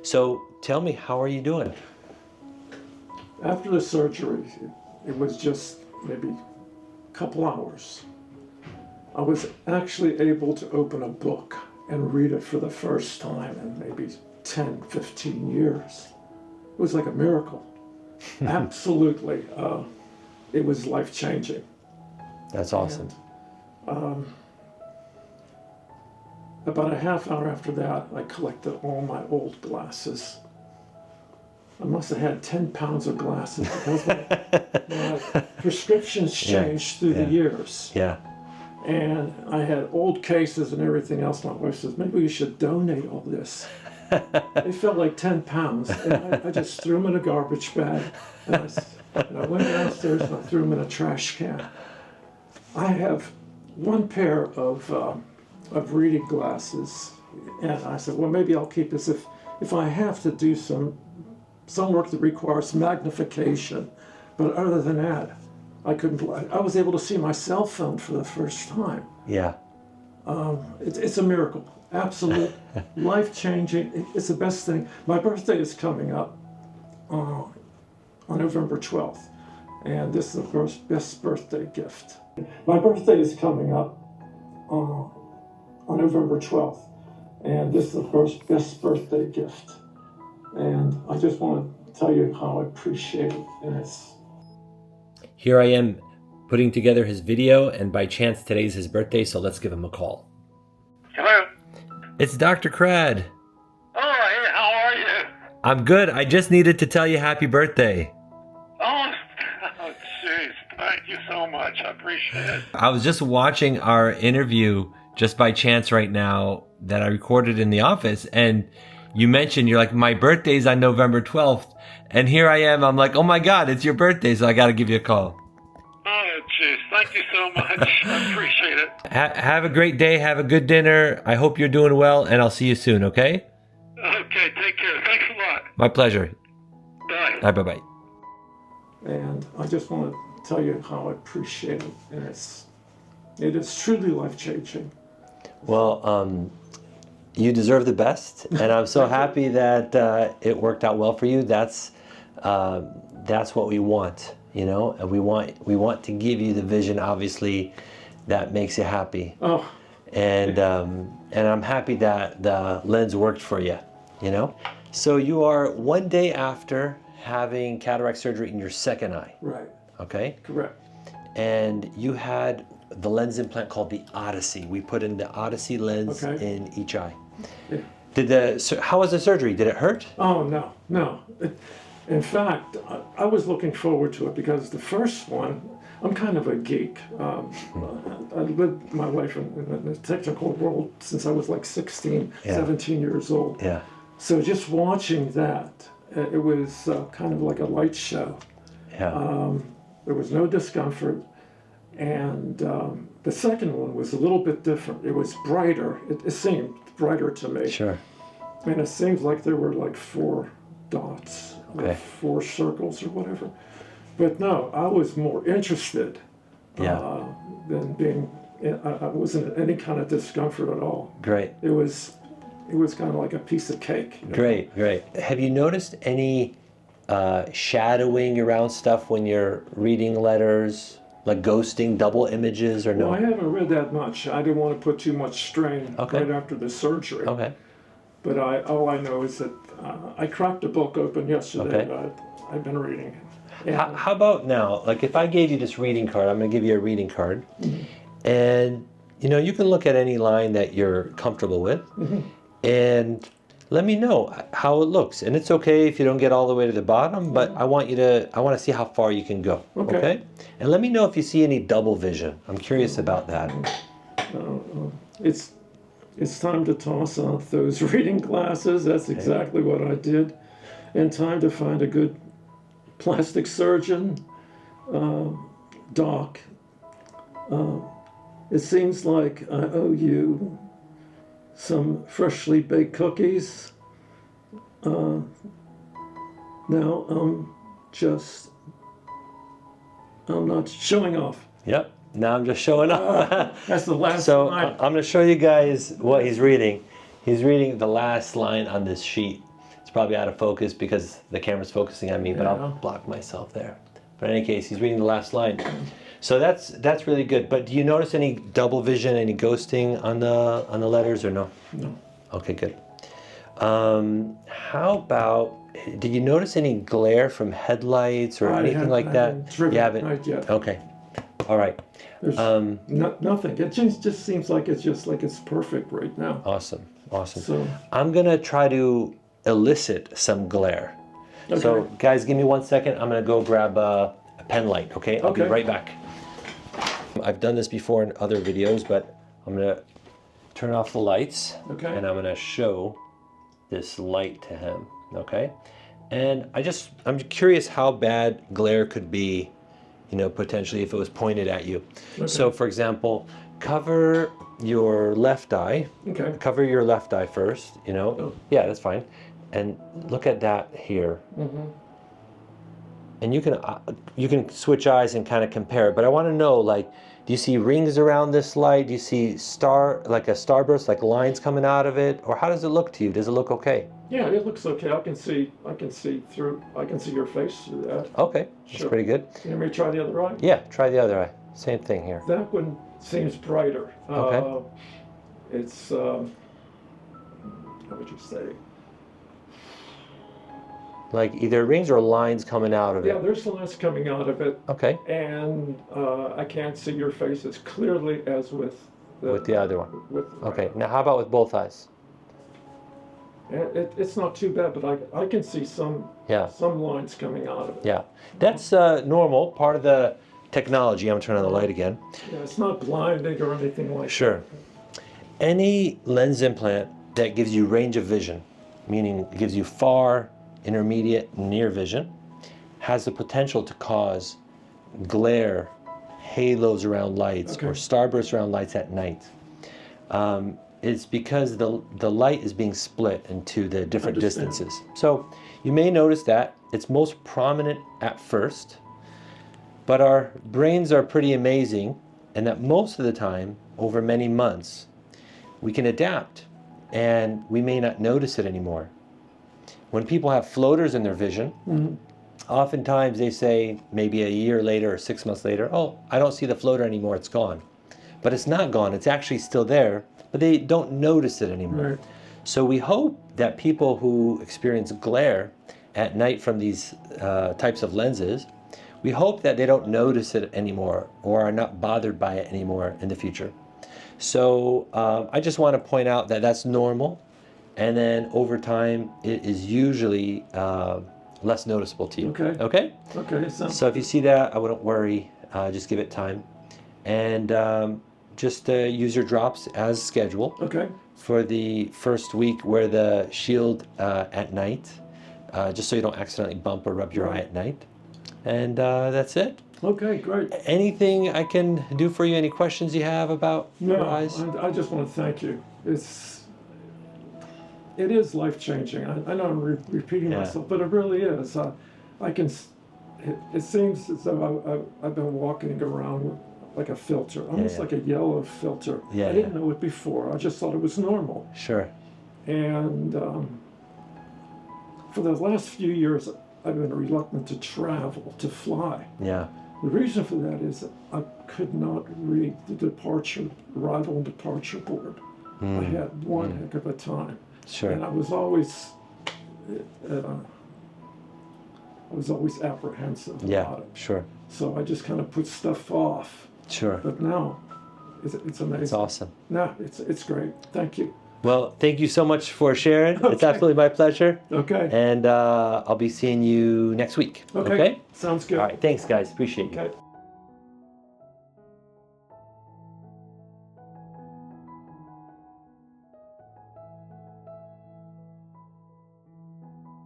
So tell me, how are you doing? After the surgery, it was just maybe a couple hours. I was actually able to open a book and read it for the first time in maybe 10, 15 years. It was like a miracle. Absolutely. It was life-changing. That's awesome. And, about a half hour after that, I collected all my old glasses. I must have had 10 pounds of glasses because my prescriptions changed through the years. Yeah. And I had old cases and everything else. My wife says, maybe we should donate all this. It felt like 10 pounds. And I just threw them in a garbage bag. And I went downstairs and I threw them in a trash can. I have one pair of reading glasses. And I said, well, maybe I'll keep this if I have to do some work that requires magnification. But other than that, I was able to see my cell phone for the first time. Yeah. It's a miracle. Absolute, life-changing. It's the best thing. My birthday is coming up on November 12th. And this is the best birthday gift. My birthday is coming up on November 12th. And this is the best birthday gift. And I just want to tell you how I appreciate it. And Here I am putting together his video, and by chance today's his birthday, so let's give him a call. Hello? It's Dr. Krad. Oh, hey, how are you? I'm good. I just needed to tell you happy birthday. Oh, jeez. Thank you so much. I appreciate it. I was just watching our interview just by chance right now that I recorded in the office, and you mentioned, you're like, my birthday's on November 12th. And here I am. I'm like, oh my God, it's your birthday, so I got to give you a call. Oh, jeez. Thank you so much. I appreciate it. Have a great day. Have a good dinner. I hope you're doing well, and I'll see you soon, okay? Okay, take care. Thanks a lot. My pleasure. Bye. Bye-bye. And I just want to tell you how I appreciate it. And it is truly life-changing. Well, you deserve the best, and I'm so happy that it worked out well for you. That's what we want, you know. And we want to give you the vision, obviously, that makes you happy. Oh. And I'm happy that the lens worked for you, you know. So you are 1 day after having cataract surgery in your second eye. Right. Okay. Correct. And you had the lens implant called the Odyssey. We put in the Odyssey lens in each eye. Yeah. How was the surgery? Did it hurt? Oh, no. In fact, I was looking forward to it because the first one, I'm kind of a geek. I lived with my wife in the technical world since I was like 16, 17 years old. Yeah. So just watching that, it was kind of like a light show. Yeah. There was no discomfort. And the second one was a little bit different. It was brighter. It seemed brighter to me. Sure. And it seems like there were like 4 dots, or 4 circles or whatever. But no, I was more interested than being, I wasn't in any kind of discomfort at all. Great. It was kind of like a piece of cake. You know? Great. Have you noticed any shadowing around stuff when you're reading letters? Like ghosting, double images, or no? Well, I haven't read that much. I didn't want to put too much strain right after the surgery. Okay. But all I know is that I cracked a book open yesterday. Okay. I've been reading it. How about now? Like if I gave you this reading card, I'm going to give you a reading card. Mm-hmm. And, you know, you can look at any line that you're comfortable with. Mm-hmm. And let me know how it looks. And it's okay if you don't get all the way to the bottom, but I want to see how far you can go. Okay? And let me know if you see any double vision. I'm curious about that. It's time to toss off those reading glasses. That's exactly what I did. And time to find a good plastic surgeon, doc. It seems like I owe you some freshly baked cookies. Now I'm not showing off. Yep. Now I'm just showing off. That's the last line. I'm going to show you guys what he's reading. He's reading the last line on this sheet. It's It's probably out of focus because the camera's focusing on me, but Yeah. I'll block myself there. But in any case, he's reading the last line. So that's really good. But do you notice any double vision, any ghosting on the letters, or no? No. Okay, good. How about, did you notice any glare from headlights or anything like that? You haven't? Right yet. Okay. All right. There's nothing. It just seems like it's perfect right now. Awesome. Awesome. So I'm going to try to elicit some glare. Okay. So, guys, give me 1 second. I'm going to go grab a pen light, okay? I'll be Okay. right back. I've done this before in other videos, but I'm going to turn off the lights. Okay. And I'm going to show this light to him, okay? And I'm curious how bad glare could be, you know, potentially if it was pointed at you. Okay. So, for example, cover your left eye. Okay. Cover your left eye first, you know? Oh. Yeah, that's fine. And look at that here. And you can switch eyes and kind of compare it, but I want to know, like, do you see rings around this light? Do you see like a starburst, like lines coming out of it? Or how does it look to you? Does it look okay? Yeah, it looks okay. I can see your face through that. Okay, that's Sure. pretty good. Can you try the other eye? Yeah, try the other eye. Same thing here. That one seems brighter. Okay. It's how would you say? Like either rings or lines coming out of Yeah, it. there's lines coming out of it, Okay, and I can't see your face as clearly as with with the other one. With Okay, now how about with both eyes? it's not too bad, but I can see some lines coming out of it. Yeah, that's normal, part of the technology. I'm turning on the light again. Yeah, it's not blinding or anything like Sure. Any lens implant that gives you range of vision, meaning it gives you far, intermediate, near vision, has the potential to cause glare, halos around lights, Okay. or starbursts around lights at night. It's because the light is being split into the different Understand. distances. So you may notice that it's most prominent at first, but our brains are pretty amazing, and that most of the time, over many months, we can adapt and we may not notice it anymore. When people have floaters in their vision, oftentimes they say maybe a year later or 6 months later, oh, I don't see the floater anymore, it's gone. But it's not gone, it's actually still there, but they don't notice it anymore. Right. So we hope that people who experience glare at night from these types of lenses, we hope that they don't notice it anymore or are not bothered by it anymore in the future. So I just want to point out that that's normal, and then over time it is usually less noticeable to you. Okay. Okay? Okay, So if you see that, I wouldn't worry, just give it time. And just use your drops as scheduled okay. for the first week. Wear the shield at night, just so you don't accidentally bump or rub your eye at night. And that's it. Okay, great. Anything I can do for you? Any questions you have about your No, eyes? I just want to thank you. It is life-changing. I know I'm repeating Yeah. myself, but it really is. It seems as though I've been walking around with like a filter, almost yeah. like a yellow filter. Yeah, I didn't know it before. I just thought it was normal. Sure. And for the last few years, I've been reluctant to travel, to fly. Yeah. The reason for that is that I could not read the arrival and departure board. I had one heck of a time. Sure. And I was always apprehensive Yeah. about it. Sure. So I just kind of put stuff off. Sure. But now, it's amazing. It's awesome. No, it's great. Thank you. Well, thank you so much for sharing. It's Okay. absolutely my pleasure. Okay. And I'll be seeing you next week. Okay. Sounds good. All right. Thanks, guys. Appreciate you. Okay.